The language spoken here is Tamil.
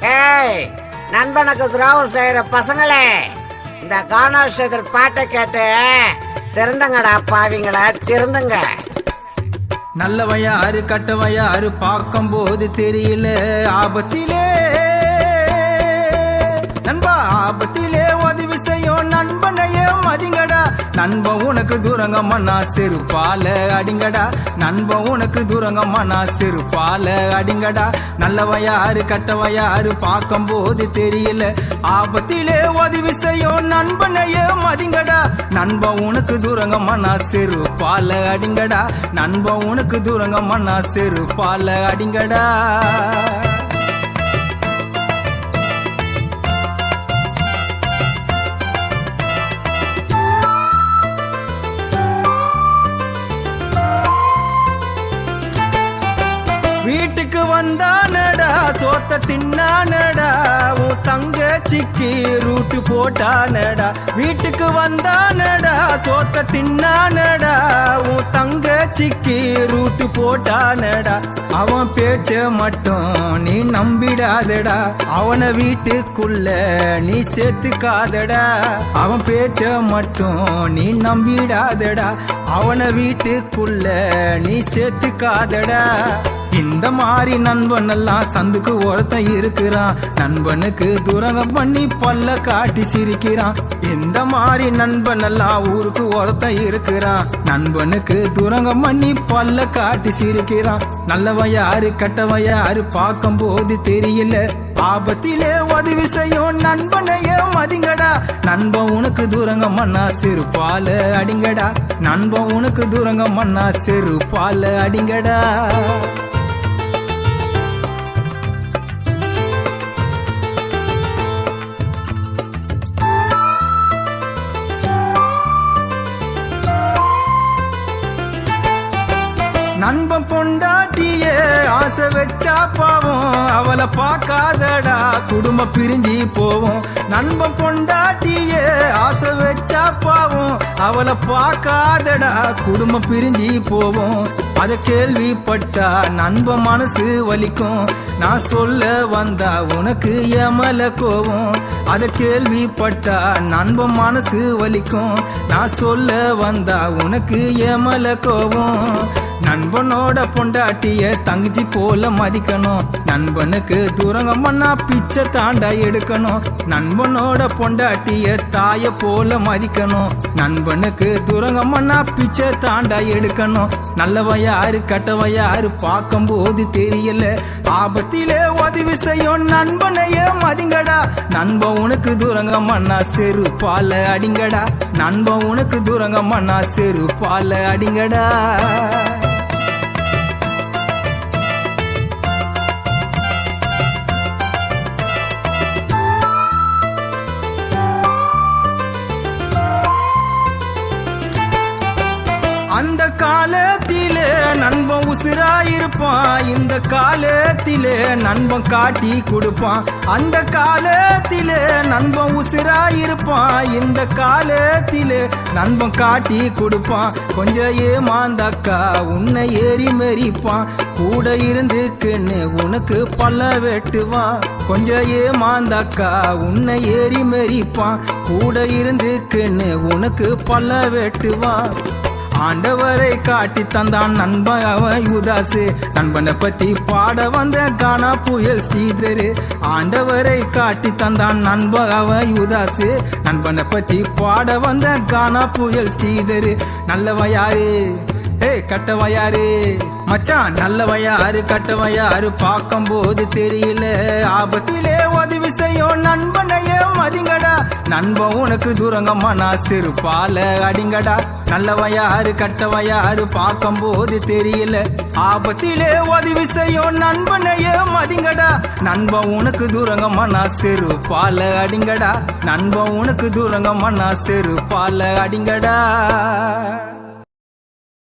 ஏய், நண்பனுக்கு துரோகம் செய்யற பசங்களே, இந்த கானாஸ்டர் பாட்டை கேட்டு திருந்துங்கடா பாவிங்களா, திருந்துங்க. நல்லவன் யாரு கட்டவன் யாரு பார்க்கும் போது தெரியல. ஆபத்திலே நண்பா, ஆபத்திலே உதவி செய்யும் நண்பனையே மதிங்கடா. நண்பன் உனக்கு தூரங்கம்மா செருப்பால அடிங்கடா. நண்பன் உனக்கு தூரங்கம்மா செருப்பால அடிங்கடா. நல்லவன் யாரு கட்டவன் யாரு பார்க்கும் போது தெரியல. ஆபத்திலே உதவி செய்யும் நண்பனையே மதிங்கடா. நண்பன் உனக்கு தூரங்கம்மா செருப்பால அடிங்கடா. நண்பன் உனக்கு தூரங்கம்மா செருப்பால அடிங்கடா. வீட்டுக்கு வந்தானடா, சோத்த தின்னானடா. உன் தங்கச்சிக்கு ரூட்டு போட்டானடா. வீட்டுக்கு வந்தானடா, சோத்த தின்னானடா. உன் தங்கச்சிக்கு ரூட்டு போட்டானடா. அவன் பேச்ச மட்டும் நீ நம்பிடாதடா. அவனை வீட்டுக்குள்ள நீ சேர்த்துக்காதடா. அவன் பேச்ச மட்டும் நீ நம்பிடாதடா. அவனை வீட்டுக்குள்ள நீ சேர்த்துக்காதடா. இந்த மாதிரி நண்பன் எல்லாம் சந்துக்கு ஒருத்தன் இருக்கிறான். நண்பனுக்கு துரகம் பண்ணி பல்ல காட்டி சிரிக்கிறான். இந்த மாதிரி நண்பன் எல்லாம் ஊருக்கு ஒருத்தன் இருக்கிறான். நண்பனுக்கு துரகம் பண்ணி பல்ல காட்டி சிரிக்கிறான். நல்லவன் யாரு கட்டவன் யாரு பார்க்கும் போது தெரியல. ஆபத்திலே உதவி செய்யும் நண்பனையே மதிங்கடா. நண்பன் உனக்கு தூரங்கம்மா செருப்பால அடிங்கடா. நண்பன் உனக்கு தூரங்கம்மா செருப்பால அடிங்கடா. நண்பன் பொண்டாட்டிய ஆசை வச்சா பாவம், அவளை பார்க்காதடா குடும்பம் பிரிஞ்சு போவோம். நண்பன் பொண்டாட்டிய ஆசை வச்சா பாவம், அவளை பார்க்காதடா குடும்பம் பிரிஞ்சு போவோம். அத கேள்விப்பட்டா நண்பன் மனசு வலிக்கும். நான் சொல்ல வந்தா உனக்கு எமல கோவம். அத கேள்விப்பட்டா நண்பன் மனசு வலிக்கும். நான் சொல்ல வந்தா உனக்கு எமல கோவம். நண்பனோட பொண்டாட்டிய தங்கச்சி போல மதிக்கணும். நண்பனுக்கு தூரங்கம்மா பிச்சை தாண்டா எடுக்கணும். நண்பனோட பொண்டாட்டிய தாய போல மதிக்கணும். நண்பனுக்கு தூரங்கம்மா பிச்சை தாண்டா எடுக்கணும். நல்லவன் யாரு கட்டவன் யாரு பார்க்கும் போது தெரியல. ஆபத்திலே உதவி செய்யும் நண்பனையே மதிங்கடா. நண்பன் உனக்கு தூரங்கம்மா செருப்பால அடிங்கடா. நண்பன் உனக்கு தூரங்கம்மா செருப்பால அடிங்கடா. அந்த காலத்திலே நண்பன் உசுராயிருப்பான். இந்த காலத்திலே நண்பன் காட்டி கொடுப்பான். அந்த காலத்திலே நண்பன் உசுராயிருப்பான். இந்த காலத்திலே நண்பன் காட்டி கொடுப்பான். கொஞ்சம் ஏமாந்தாக்கா உன்னை ஏறி மெரிப்பான். கூட இருந்துக்குன்னு உனக்கு பல்ல வெட்டுவான். கொஞ்சம் ஏமாந்தாக்கா உன்னை ஏறி மெரிப்பான். கூட இருந்துக்குன்னு உனக்கு பல்ல வெட்டுவான். ஆண்டவரை காட்டி தந்தான் நண்பன் அவன் யுதாசு. நண்பனை பத்தி பாட வந்த கானா புயல் ஸ்ரீதரு. ஆண்டவரை காட்டி தந்தான் நண்பன் அவன் யுதாசு. நண்பனை பத்தி பாட வந்த கானா புயல் ஸ்ரீதரு. நல்லவன் யாரு கட்டவன் யாரு மச்சான்? நல்லவன் யாரு கட்டவன் யாரு பார்க்கும் போது தெரியல. ஆபத்திலே உதவி செய்யும் நண்பனையே மதிங்கடா. நண்பன் உனக்கு தூரங்கம்மா செருப்பால அடிங்கடா. நல்லவன் யாரு கட்டவன் யாரு பார்க்கும் போது தெரியல. ஆபத்திலே உதவி செய்யும் நண்பனையே மதிங்கடா. நண்பன் உனக்கு தூரங்கம்மா செருப்பால அடிங்கடா. நண்பன் உனக்கு தூரங்கம்மா செருப்பால அடிங்கடா.